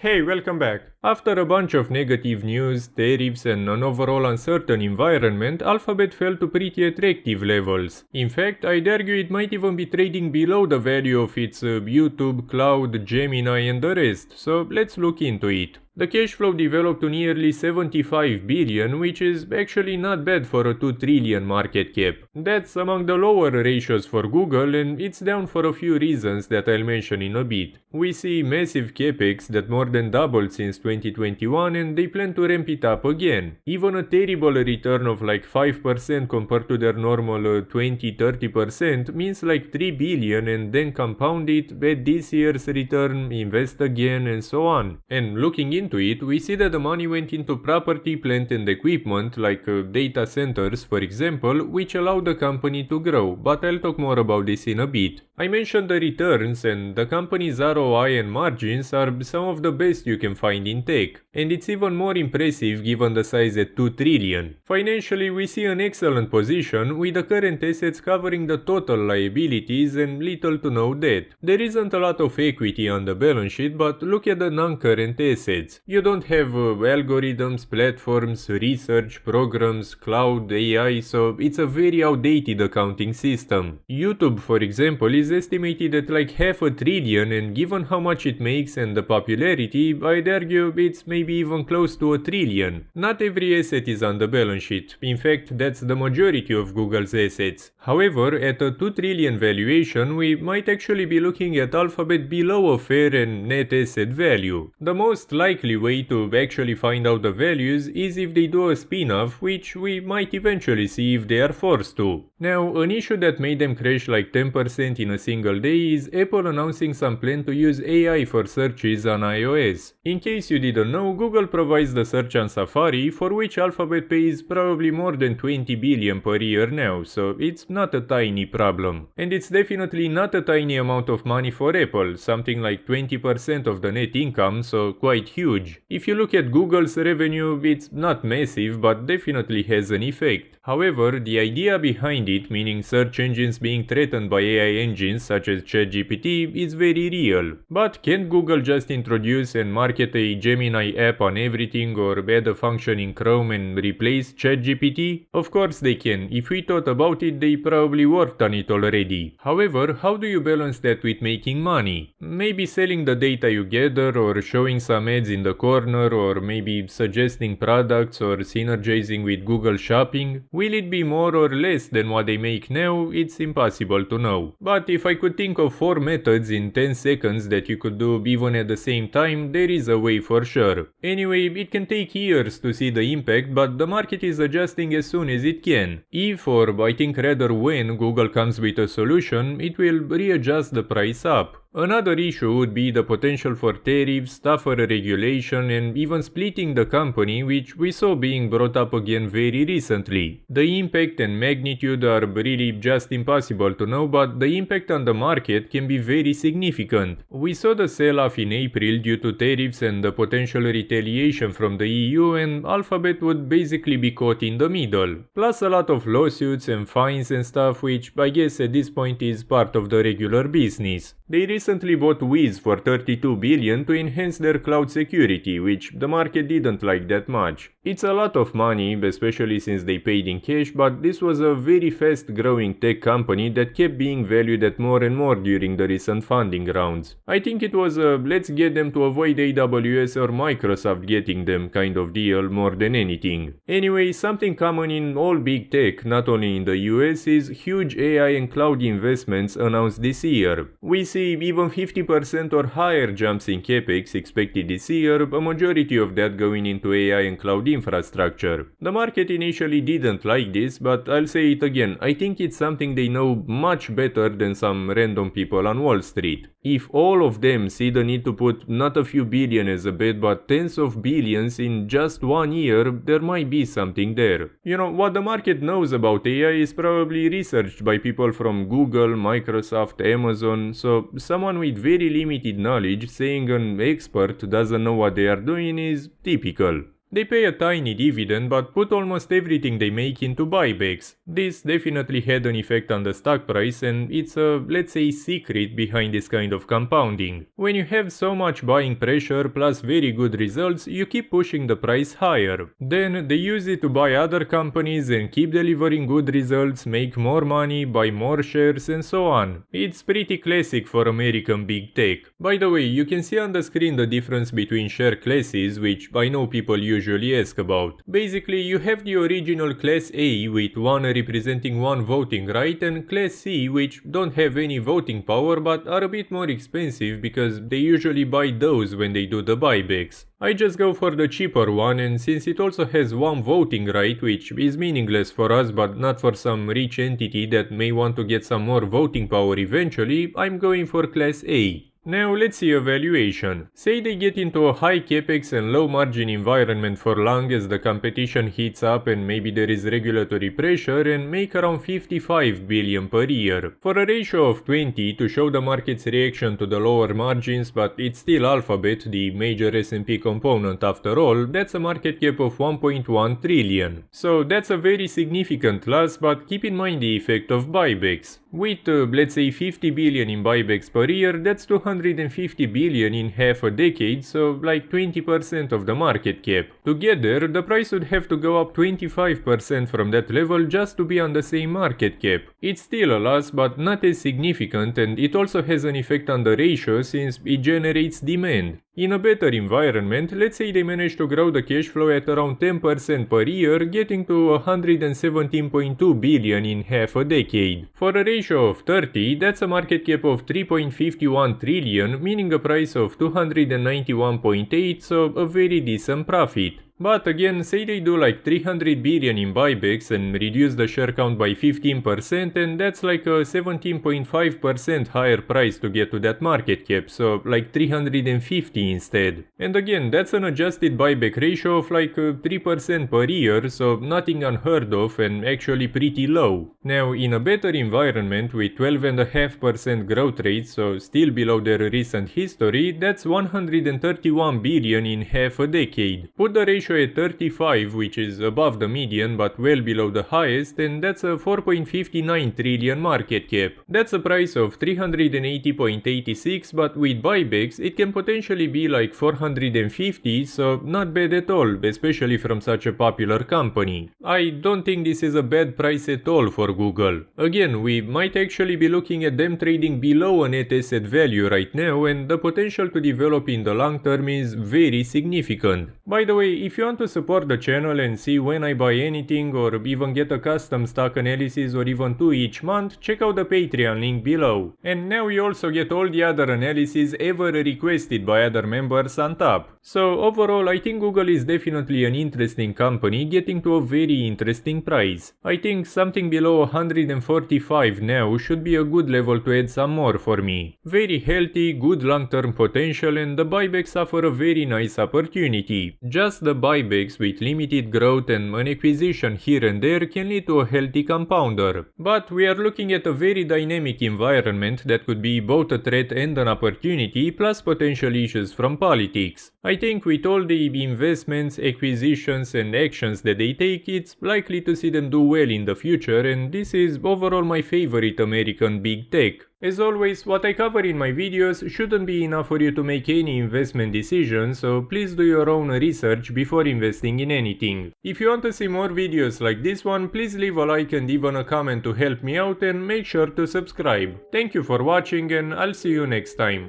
Hey, welcome back. After a bunch of negative news, tariffs and an overall uncertain environment, Alphabet fell to pretty attractive levels. In fact, I'd argue it might even be trading below the value of its YouTube, Cloud, Gemini and the rest, so let's look into it. The cash flow developed to nearly 75 billion, which is actually not bad for a 2 trillion market cap. That's among the lower ratios for Google, and it's down for a few reasons that I'll mention in a bit. We see massive capex that more than doubled since 2021, and they plan to ramp it up again. Even a terrible return of like 5% compared to their normal 20-30% means like 3 billion, and then compound it, add this year's return, invest again, and so on. And looking into it, we see that the money went into property, plant and equipment like data centers for example, which allow the company to grow, but I'll talk more about this in a bit. I mentioned the returns, and the company's ROI and margins are some of the best you can find in tech, and it's even more impressive given the size at 2 trillion. Financially, we see an excellent position with the current assets covering the total liabilities and little to no debt. There isn't a lot of equity on the balance sheet, but look at the non-current assets. You don't have algorithms, platforms, research, programs, cloud, AI, so it's a very outdated accounting system. YouTube, for example, is estimated at like $500 billion, and given how much it makes and the popularity, I'd argue it's maybe even close to $1 trillion. Not every asset is on the balance sheet. In fact, that's the majority of Google's assets. However, at a 2 trillion valuation, we might actually be looking at Alphabet below a fair and net asset value. The most likely way to actually find out the values is if they do a spin-off, which we might eventually see if they are forced to. Now, an issue that made them crash like 10% in a single day is Apple announcing some plan to use AI for searches on iOS. In case you didn't know, Google provides the search on Safari, for which Alphabet pays probably more than 20 billion per year now, so it's not a tiny problem. And it's definitely not a tiny amount of money for Apple, something like 20% of the net income, so quite huge. If you look at Google's revenue, it's not massive, but definitely has an effect. However, the idea behind it, meaning search engines being threatened by AI engines such as ChatGPT, is very real. But can't Google just introduce and market a Gemini app on everything, or add a function in Chrome and replace ChatGPT? Of course they can. If we thought about it, they probably worked on it already. However, how do you balance that with making money? Maybe selling the data you gather, or showing some ads in the corner, or maybe suggesting products or synergizing with Google Shopping? Will it be more or less than what they make now? It's impossible to know. But if I could think of 4 methods in 10 seconds that you could do even at the same time, there is a way for sure. Anyway, it can take years to see the impact, but the market is adjusting as soon as it can. If, or I think rather when, Google comes with a solution, it will readjust the price up. Another issue would be the potential for tariffs, tougher regulation, and even splitting the company, which we saw being brought up again very recently. The impact and magnitude are really just impossible to know, but the impact on the market can be very significant. We saw the sell-off in April due to tariffs and the potential retaliation from the EU, and Alphabet would basically be caught in the middle. Plus a lot of lawsuits and fines and stuff, which I guess at this point is part of the regular business. They recently bought Wiz for 32 billion to enhance their cloud security, which the market didn't like that much. It's a lot of money, especially since they paid in cash, but this was a very fast growing tech company that kept being valued at more and more during the recent funding rounds. I think it was a let's get them to avoid AWS or Microsoft getting them kind of deal more than anything. Anyway, something common in all big tech, not only in the US, is huge AI and cloud investments announced this year. We see even 50% or higher jumps in capex expected this year, a majority of that going into AI and cloud infrastructure. The market initially didn't like this, but I'll say it again, I think it's something they know much better than some random people on Wall Street. If all of them see the need to put not a few billion as a bet, but tens of billions in just 1 year, there might be something there. You know, what the market knows about AI is probably researched by people from Google, Microsoft, Amazon, so someone with very limited knowledge saying an expert doesn't know what they are doing is typical. They pay a tiny dividend but put almost everything they make into buybacks. This definitely had an effect on the stock price, and it's a, let's say, secret behind this kind of compounding. When you have so much buying pressure plus very good results, you keep pushing the price higher. Then they use it to buy other companies and keep delivering good results, make more money, buy more shares, and so on. It's pretty classic for American big tech. By the way, you can see on the screen the difference between share classes, which I know people usually ask about. Basically, you have the original Class A with one representing one voting right, and Class C which don't have any voting power but are a bit more expensive because they usually buy those when they do the buybacks. I just go for the cheaper one, and since it also has one voting right, which is meaningless for us but not for some rich entity that may want to get some more voting power eventually, I'm going for Class A. Now let's see a valuation. Say they get into a high capex and low margin environment for long as the competition heats up and maybe there is regulatory pressure, and make around 55 billion per year. For a ratio of 20 to show the market's reaction to the lower margins, but it's still Alphabet, the major S&P component after all, that's a market cap of 1.1 trillion. So that's a very significant loss, but keep in mind the effect of buybacks. With let's say 50 billion in buybacks per year, that's 250 billion in half a decade, so like 20% of the market cap. Together, the price would have to go up 25% from that level just to be on the same market cap. It's still a loss, but not as significant, and it also has an effect on the ratio since it generates demand. In a better environment, let's say they manage to grow the cash flow at around 10% per year, getting to 117.2 billion in half a decade. For a ratio of 30, that's a market cap of 3.51 trillion, meaning a price of 291.8, so a very decent profit. But again, say they do like 300 billion in buybacks and reduce the share count by 15%, and that's like a 17.5% higher price to get to that market cap, so like 350 instead. And again, that's an adjusted buyback ratio of like 3% per year, so nothing unheard of and actually pretty low. Now, in a better environment with 12.5% growth rate, so still below their recent history, that's 131 billion in half a decade. Put the ratio at 35, which is above the median but well below the highest, and that's a 4.59 trillion market cap. That's a price of 380.86, but with buybacks it can potentially be like 450, so not bad at all, especially from such a popular company. I don't think this is a bad price at all for Google. Again, we might actually be looking at them trading below a net asset value right now, and the potential to develop in the long term is very significant. By the way, if you want to support the channel and see when I buy anything, or even get a custom stock analysis or even 2 each month, check out the Patreon link below. And now you also get all the other analyses ever requested by other members on top. So overall, I think Google is definitely an interesting company getting to a very interesting price. I think something below 145 now should be a good level to add some more for me. Very healthy, good long-term potential, and the buybacks offer a very nice opportunity. Just the buybacks with limited growth and an acquisition here and there can lead to a healthy compounder. But we are looking at a very dynamic environment that could be both a threat and an opportunity, plus potential issues from politics. I think with all the investments, acquisitions and actions that they take, it's likely to see them do well in the future, and this is overall my favorite American big tech. As always, what I cover in my videos shouldn't be enough for you to make any investment decisions, so please do your own research before investing in anything. If you want to see more videos like this one, please leave a like and even a comment to help me out, and make sure to subscribe. Thank you for watching, and I'll see you next time.